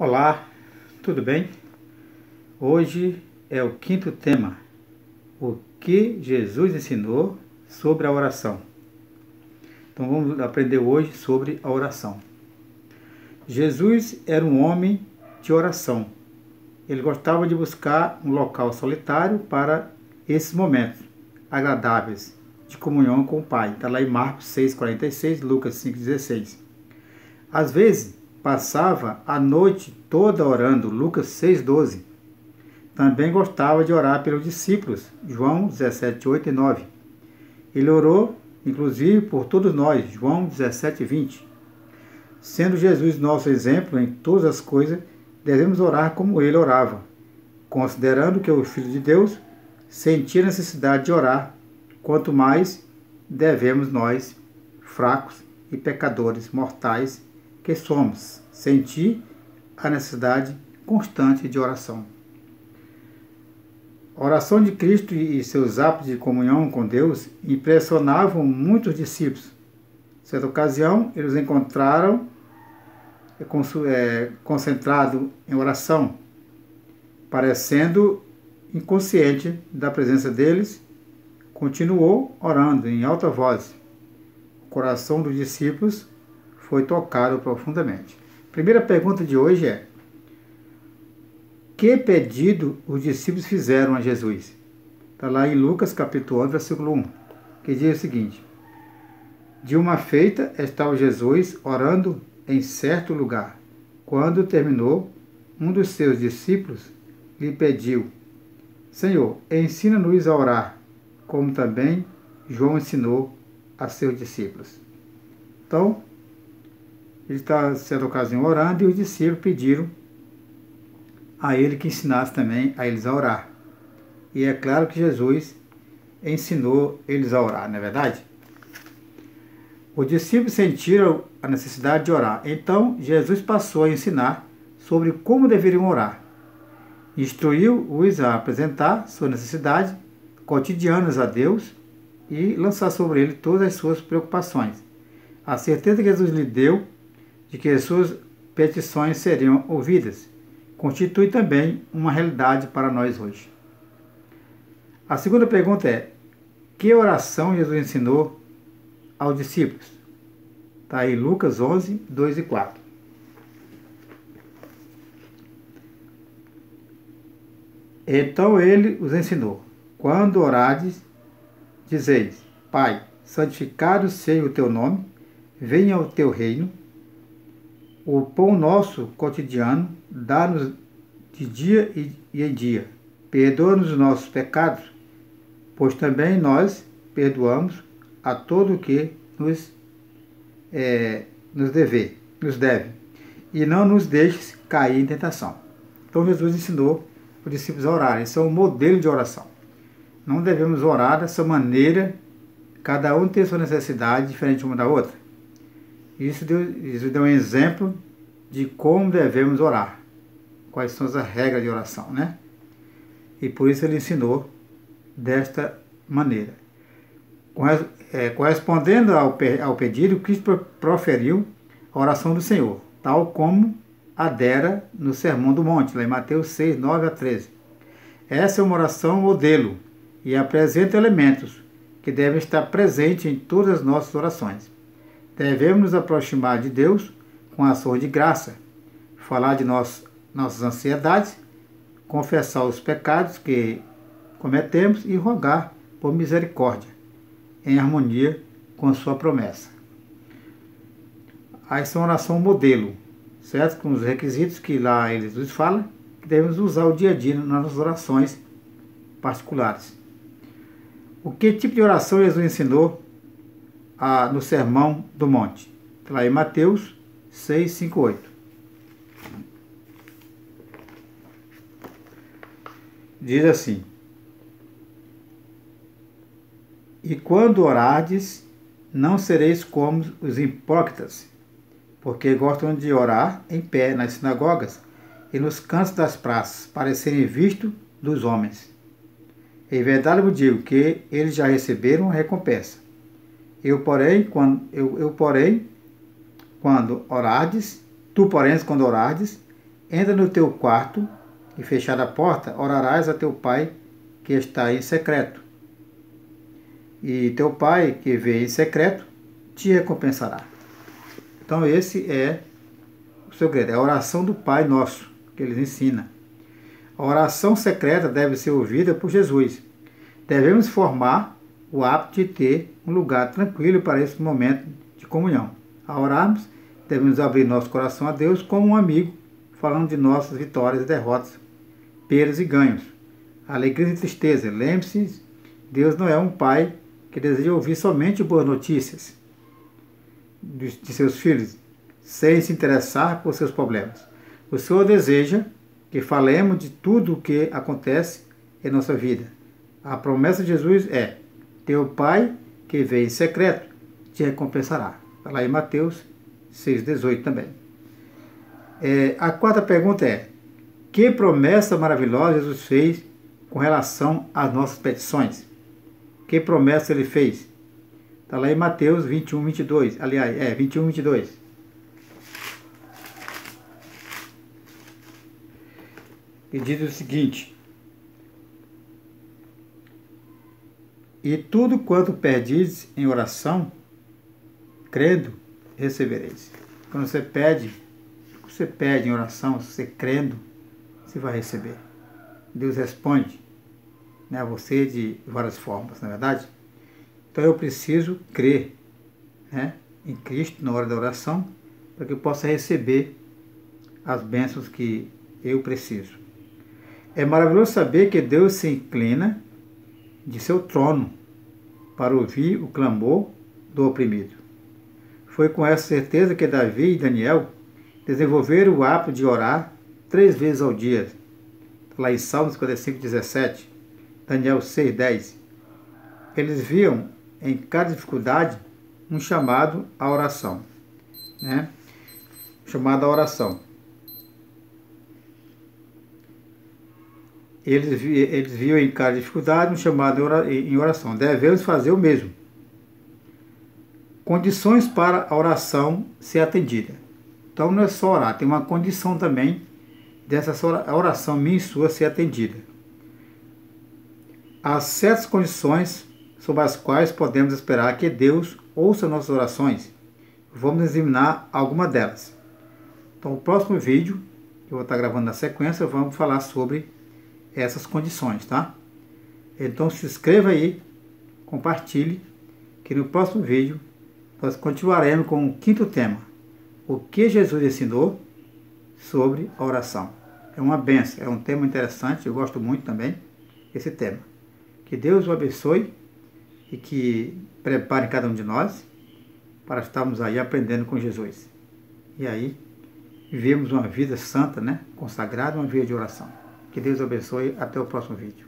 Olá, tudo bem? Hoje é o quinto tema, o que Jesus ensinou sobre a oração. Então vamos aprender hoje sobre a oração. Jesus era um homem de oração. Ele gostava de buscar um local solitário para esses momentos agradáveis de comunhão com o Pai. Está lá em Marcos 6,46, Lucas 5,16. Às vezes, passava a noite toda orando, Lucas 6,12. Também gostava de orar pelos discípulos, João 17,8 e 9. Ele orou, inclusive, por todos nós, João 17,20. Sendo Jesus nosso exemplo em todas as coisas, devemos orar como ele orava, considerando que o Filho de Deus sentia necessidade de orar, quanto mais devemos nós, fracos e pecadores mortais, que somos, sentir a necessidade constante de oração. A oração de Cristo e seus atos de comunhão com Deus impressionavam muitos discípulos. Em certa ocasião, eles encontraram concentrado em oração, parecendo inconsciente da presença deles, continuou orando em alta voz. O coração dos discípulos foi tocado profundamente. A primeira pergunta de hoje é: que pedido os discípulos fizeram a Jesus? Está lá em Lucas capítulo 11, versículo 1, que diz o seguinte: de uma feita estava Jesus orando em certo lugar. Quando terminou, um dos seus discípulos lhe pediu: Senhor, ensina-nos a orar, como também João ensinou a seus discípulos. Então, ele está, certa ocasião, orando, e os discípulos pediram a ele que ensinasse também a eles a orar. E é claro que Jesus ensinou eles a orar, não é verdade? Os discípulos sentiram a necessidade de orar. Então, Jesus passou a ensinar sobre como deveriam orar. Instruiu-os a apresentar suas necessidades cotidianas a Deus e lançar sobre ele todas as suas preocupações. A certeza que Jesus lhe deu de que as suas petições seriam ouvidas constitui também uma realidade para nós hoje. A segunda pergunta é: que oração Jesus ensinou aos discípulos? Está aí Lucas 11, 2 e 4. Então ele os ensinou: quando orardes, dizeis: Pai, santificado seja o teu nome, venha o teu reino. O pão nosso cotidiano dá-nos de dia e em dia. Perdoa-nos os nossos pecados, pois também nós perdoamos a todo o que nos deve. E não nos deixes cair em tentação. Então Jesus ensinou os discípulos a orarem. Isso é um modelo de oração. Não devemos orar dessa maneira, cada um tem sua necessidade diferente uma da outra. Isso deu um exemplo de como devemos orar, quais são as regras de oração, né? E por isso ele ensinou desta maneira. Correspondendo ao pedido, Cristo proferiu a oração do Senhor, tal como adera no Sermão do Monte, lá em Mateus 6, 9 a 13. Essa é uma oração modelo e apresenta elementos que devem estar presentes em todas as nossas orações. Devemos nos aproximar de Deus com ações de graça, falar de nossas ansiedades, confessar os pecados que cometemos e rogar por misericórdia, em harmonia com sua promessa. Essa é uma oração modelo, certo? Com os requisitos que lá eles nos falam, que devemos usar o dia a dia nas nossas orações particulares. O que tipo de oração Jesus ensinou no Sermão do Monte? Lá em Mateus 6, 5, 8. Diz assim: e quando orardes, não sereis como os hipócritas, porque gostam de orar em pé nas sinagogas e nos cantos das praças, para serem vistos dos homens. Em verdade vos digo que eles já receberam a recompensa. Tu, porém, quando orardes, Entra no teu quarto e, fechada a porta, orarás a teu pai que está em secreto. E teu pai que vê em secreto te recompensará. Então esse é o segredo, é a oração do Pai Nosso, que eles ensinam. A oração secreta deve ser ouvida por Jesus. Devemos formar o hábito de ter um lugar tranquilo para esse momento de comunhão. Ao orarmos, devemos abrir nosso coração a Deus como um amigo, falando de nossas vitórias e derrotas, perdas e ganhos, alegria e tristeza. Lembre-se, Deus não é um pai que deseja ouvir somente boas notícias de seus filhos, sem se interessar por seus problemas. O Senhor deseja que falemos de tudo o que acontece em nossa vida. A promessa de Jesus é: teu Pai que vê em secreto te recompensará. Está lá em Mateus 6,18 também. A quarta pergunta é: que promessa maravilhosa Jesus fez com relação às nossas petições? Que promessa ele fez? Está lá em Mateus 21, 22. Aliás, 21, 22. E diz o seguinte: e tudo quanto pedis em oração, crendo, recebereis. Quando você pede em oração, você crendo, você vai receber. Deus responde, né, a você de várias formas, na verdade? Então eu preciso crer, né, em Cristo na hora da oração, para que eu possa receber as bênçãos que eu preciso. É maravilhoso saber que Deus se inclina de seu trono para ouvir o clamor do oprimido. Foi com essa certeza que Davi e Daniel desenvolveram o hábito de orar 3 vezes ao dia. Lá em Salmos 55, 17, Daniel 6, 10. Eles viam em cada dificuldade um chamado à oração, né? Chamado à oração. Eles viam em cada dificuldade um chamado em oração. Devemos fazer o mesmo. Condições para a oração ser atendida. Então não é só orar, tem uma condição também dessa oração minha e sua ser atendida. Há certas condições sobre as quais podemos esperar que Deus ouça nossas orações. Vamos examinar alguma delas. Então, o próximo vídeo, que eu vou estar gravando na sequência, vamos falar sobre essas condições, tá? Então, se inscreva aí, compartilhe, que no próximo vídeo nós continuaremos com o 5º tema: o que Jesus ensinou sobre a oração. É uma benção, é um tema interessante, eu gosto muito também desse tema. Que Deus o abençoe e que prepare cada um de nós para estarmos aí aprendendo com Jesus. E aí, vivemos uma vida santa, né? Consagrada, uma vida de oração. Que Deus abençoe. Até o próximo vídeo.